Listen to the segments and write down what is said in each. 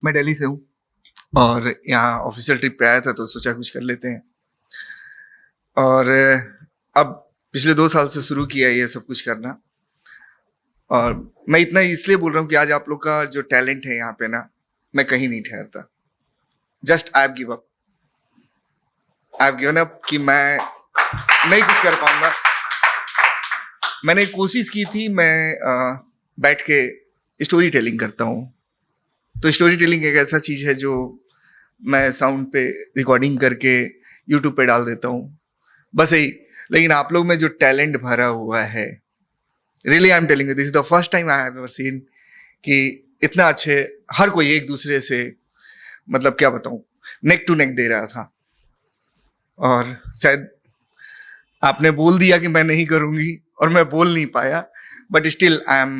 मैं दिल्ली से हूँ और यहाँ ऑफिशियल ट्रिप पे आया था तो सोचा कुछ कर लेते हैं। और अब पिछले 2 साल से शुरू किया है ये सब कुछ करना। और मैं इतना इसलिए बोल रहा हूँ कि आज आप लोग का जो टैलेंट है यहाँ पे ना, मैं कहीं नहीं ठहरता। Just I have give up, I have given up कि मैं नहीं कुछ कर पाऊंगा। मैंने कोशिश की थी, मैं बैठ के स्टोरी टेलिंग करता हूँ। तो स्टोरी टेलिंग एक ऐसा चीज़ है जो मैं साउंड पे रिकॉर्डिंग करके यूट्यूब पे डाल देता हूँ, बस यही। लेकिन आप लोग में जो टैलेंट भरा हुआ है, really I am telling you, this is the first time I have ever seen कि इतना अच्छे हर कोई एक दूसरे से, मतलब क्या बताऊँ, नेक टू नेक दे रहा था। और शायद आपने बोल दिया कि मैं नहीं करूँगी और मैं बोल नहीं पाया, but still I am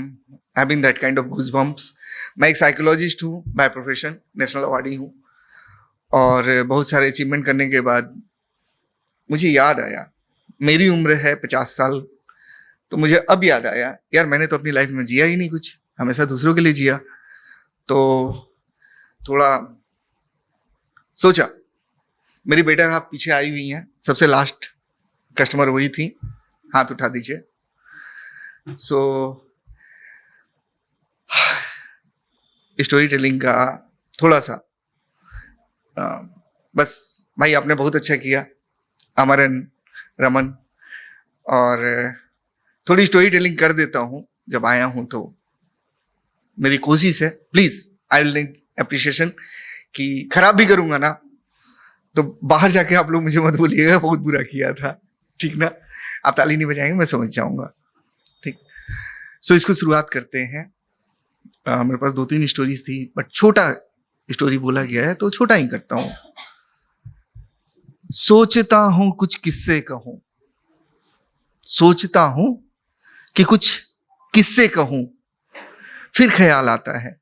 having that kind of goose bumps. मैं एक साइकोलॉजिस्ट हूँ बाय प्रोफेशन, नेशनल अवार्डी हूँ। और बहुत सारे अचीवमेंट करने के बाद मुझे याद आया, मेरी उम्र है 50 साल, तो मुझे अब याद आया यार मैंने तो अपनी लाइफ में जिया ही नहीं कुछ, हमेशा दूसरों के लिए जिया। तो थोड़ा सोचा, मेरी बेटर हाफ पीछे आई हुई हैं, सबसे लास्ट कस्टमर वही थी, हाथ उठा दीजिए। सो स्टोरी टेलिंग का थोड़ा सा बस भाई आपने बहुत अच्छा किया अमरन रमन। और थोड़ी स्टोरी टेलिंग कर देता हूँ जब आया हूँ, तो मेरी कोशिश है, please I will need appreciation, कि खराब भी करूंगा ना तो बाहर जाके आप लोग मुझे मत बोलिएगा बहुत बुरा किया था, ठीक ना? आप ताली नहीं बजाएंगे, मैं समझ जाऊंगा, ठीक। सो इसको शुरुआत करते हैं। मेरे पास 2-3 स्टोरीज थी, बट छोटा स्टोरी बोला गया है तो छोटा ही करता हूँ। सोचता हूं कुछ किस्से कहूं, सोचता हूं कि कुछ किस्से कहूं, फिर ख्याल आता है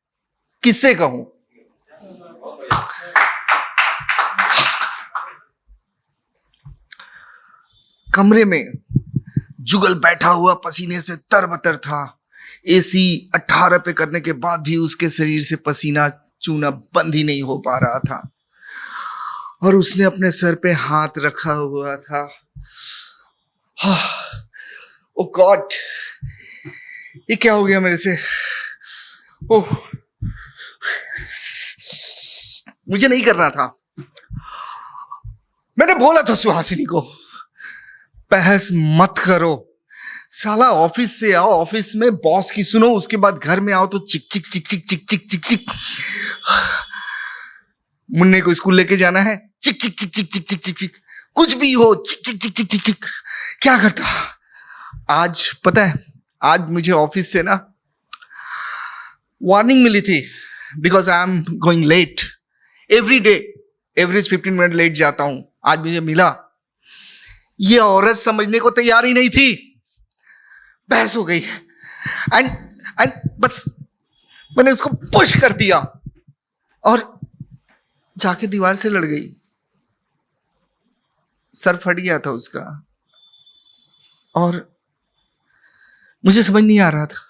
किससे कहूं। कमरे में जुगल बैठा हुआ पसीने से तरबतर था। एसी 18 पे करने के बाद भी उसके शरीर से पसीना चूना बंद ही नहीं हो पा रहा था। और उसने अपने सर पे हाथ रखा हुआ था। ओ गॉड, ये क्या हो गया मेरे से? ओह, मुझे नहीं करना था। मैंने बोला था सुहासिनी को बहस मत करो, साला ऑफिस से आओ, ऑफिस में बॉस की सुनो, उसके बाद घर में आओ तो चिक चिक चिक चिक चिक चिक चिक चिक। मुन्ने को स्कूल लेके जाना है, चिक चिक चिक चिक चिक चिक चिक चिक, कुछ भी हो चिक चिक चिक चिक चिक चिक। क्या करता आज पता है? आज मुझे ऑफिस से ना वार्निंग मिली थी, because I am going late every day, average 15 minute late जाता हूं। आज मुझे मिला, ये औरत समझने को तैयार ही नहीं थी, बहस हो गई। एंड एंड बस मैंने उसको पुश कर दिया और जाके दीवार से लड़ गई। सर फट गया था उसका और मुझे समझ नहीं आ रहा था,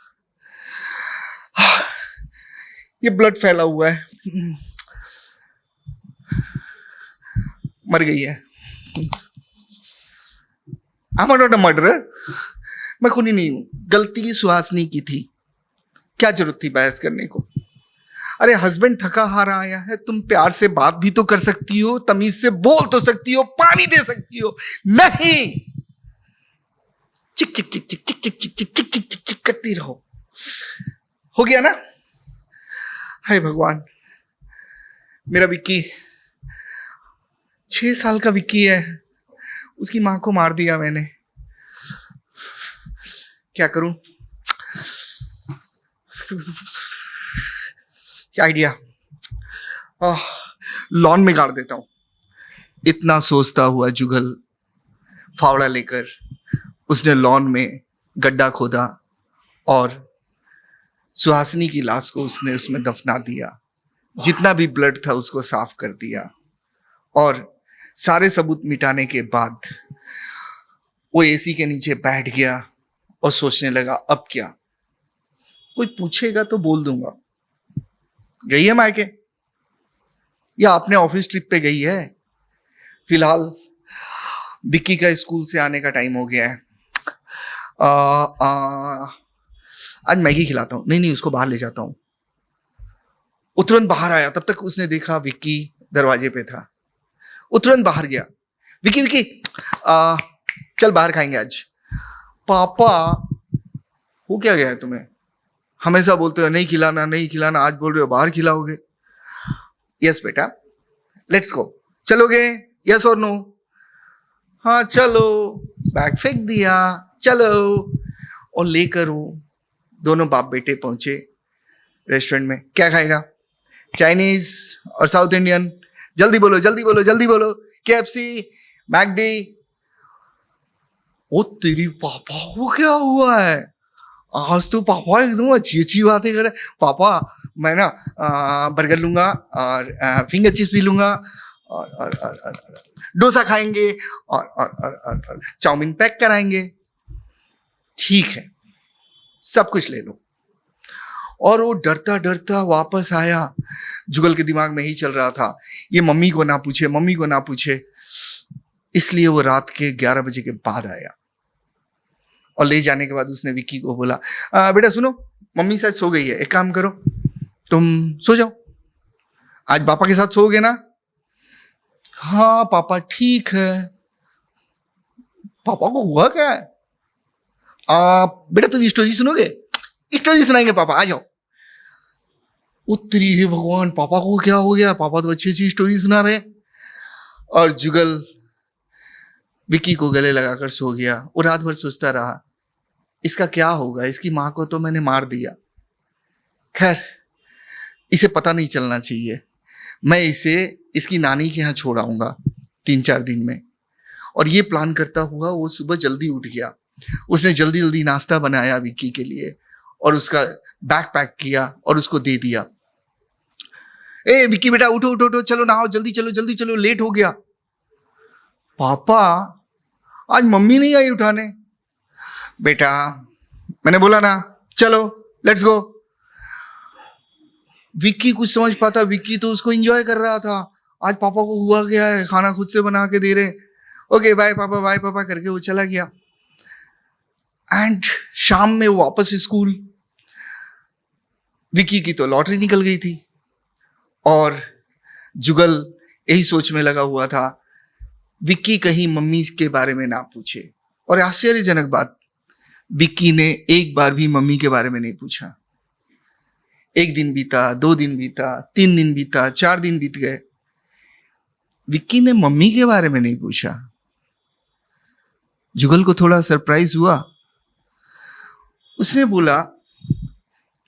ये ब्लड फैला हुआ है, मर गई है। I'm not a murderer, मैं खूनी नहीं हूं, गलती सुहासिनी की थी, क्या जरूरत थी बहस करने को? अरे हस्बैंड थका हारा आया है, तुम प्यार से बात भी तो कर सकती हो, तमीज से बोल तो सकती हो, पानी दे सकती हो। नहीं, चिक चिक चिक चिक चिक चिक चिक चिक चिक चिक चिक चिक करती रहो। हो गया ना? हाय भगवान, मेरा विक्की 6 साल का विक्की है, उसकी मां को मार दिया मैंने, क्या करूं? क्या आइडिया? लॉन में गाड़ देता हूं। इतना सोचता हुआ जुगल फावड़ा लेकर उसने लॉन में गड्ढा खोदा और सुहासिनी की लाश को उसने उसमें दफना दिया। जितना भी ब्लड था उसको साफ कर दिया और सारे सबूत मिटाने के बाद वो एसी के नीचे बैठ गया और सोचने लगा अब क्या? कोई पूछेगा तो बोल दूंगा, गई है मायके, या अपने ऑफिस ट्रिप पे गई है? फिलहाल विक्की का स्कूल से आने का टाइम हो गया है। आज मैगी खिलाता हूँ। नहीं, उसको बाहर ले जाता हूँ। वो तुरंत बाहर आया, तब तक उसने देखा विक्की दरवाजे पे था। वो तुरंत बाहर गया। विक्की चल बाहर खाएंगे आज। पापा, हो क्या गया है तुम्हें? हमेशा बोलते हो नहीं खिलाना, आज बोल रहे हो बाहर खिलाओगे। यस बेटा, लेट्स गो। चलोगे? यस और नो? हाँ चलो। बैग फेंक दिया, चलो। और लेकर वो दोनों बाप बेटे पहुंचे रेस्टोरेंट में। क्या खाएगा? चाइनीज और साउथ इंडियन? जल्दी बोलो। KFC, McD. ओ तेरी पापा को क्या हुआ है? आज तो पापा एकदम अच्छी बातें कर रहे। पापा मैं ना बर्गर लूंगा और फिंगर चिप्स भी लूंगा और डोसा खाएंगे और चाउमीन पैक कराएंगे। ठीक है, सब कुछ ले लो। और वो डरता डरता वापस आया। जुगल के दिमाग में ही चल रहा था, ये मम्मी को ना पूछे। इसलिए वो रात के 11 बजे के बाद आया। और ले जाने के बाद उसने विक्की को बोला, बेटा सुनो, मम्मी शायद सो गई है, एक काम करो, तुम सो जाओ, आज पापा के साथ सोओगे ना? हाँ पापा ठीक है। पापा को हुआ क्या है? बेटा तुम स्टोरी सुनोगे? स्टोरी सुनाएंगे पापा, आ जाओ। उत्तरी हे भगवान, पापा को क्या हो गया? पापा तो अच्छी स्टोरी सुना रहे। और जुगल विक्की को गले लगाकर सो गया। वो रात भर सोचता रहा, इसका क्या होगा? इसकी माँ को तो मैंने मार दिया। खैर, इसे पता नहीं चलना चाहिए। मैं इसे इसकी नानी के यहाँ छोड़ाऊंगा 3-4 दिन में। और ये प्लान करता हुआ वो सुबह जल्दी उठ गया। उसने जल्दी नाश्ता बनाया विक्की के लिए और उसका बैग पैक किया और उसको दे दिया। ए विक्की बेटा उठो, चलो नहाओ, जल्दी चलो, लेट हो गया। पापा आज मम्मी नहीं आई उठाने। बेटा मैंने बोला ना, चलो लेट्स गो। विक्की कुछ समझ पाता? विक्की तो उसको एंजॉय कर रहा था। आज पापा को हुआ गया है, खाना खुद से बना के दे रहे। ओके बाय पापा करके वो चला गया। एंड शाम में वो वापस स्कूल। विक्की की तो लॉटरी निकल गई थी और जुगल यही सोच में लगा हुआ था, विक्की कहीं मम्मी के बारे में ना पूछे। और आश्चर्यजनक बात, विक्की ने एक बार भी मम्मी के बारे में नहीं पूछा। 1 दिन बीता, 2 दिन बीता, 3 दिन बीता, 4 दिन बीत गए, विक्की ने मम्मी के बारे में नहीं पूछा। जुगल को थोड़ा सरप्राइज हुआ। उसने बोला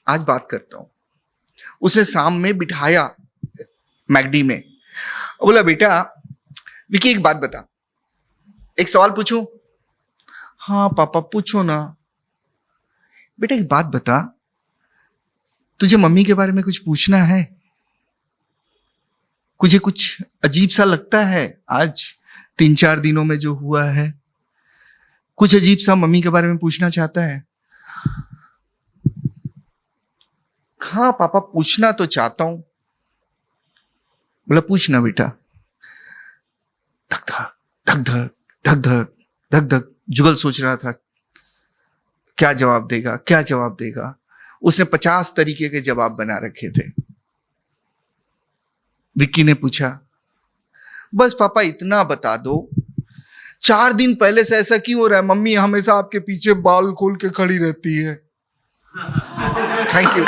आज बात करता हूं। उसे शाम में बिठाया मैकडी में। बोला बेटा विक्की एक बात बता, एक सवाल पूछूं? हाँ पापा पूछो ना। बेटा एक बात बता, तुझे मम्मी के बारे में कुछ पूछना है? तुझे कुछ अजीब सा लगता है आज 3-4 दिनों में जो हुआ है? कुछ अजीब सा मम्मी के बारे में पूछना चाहता है? हाँ पापा पूछना तो चाहता हूं। बोला पूछना बेटा। धक धक जुगल सोच रहा था क्या जवाब देगा। उसने 50 तरीके के जवाब बना रखे थे। विक्की ने पूछा, बस पापा इतना बता दो, 4 दिन पहले से ऐसा क्यों हो रहा है? मम्मी हमेशा आपके पीछे बाल खोल के खड़ी रहती है। Thank you.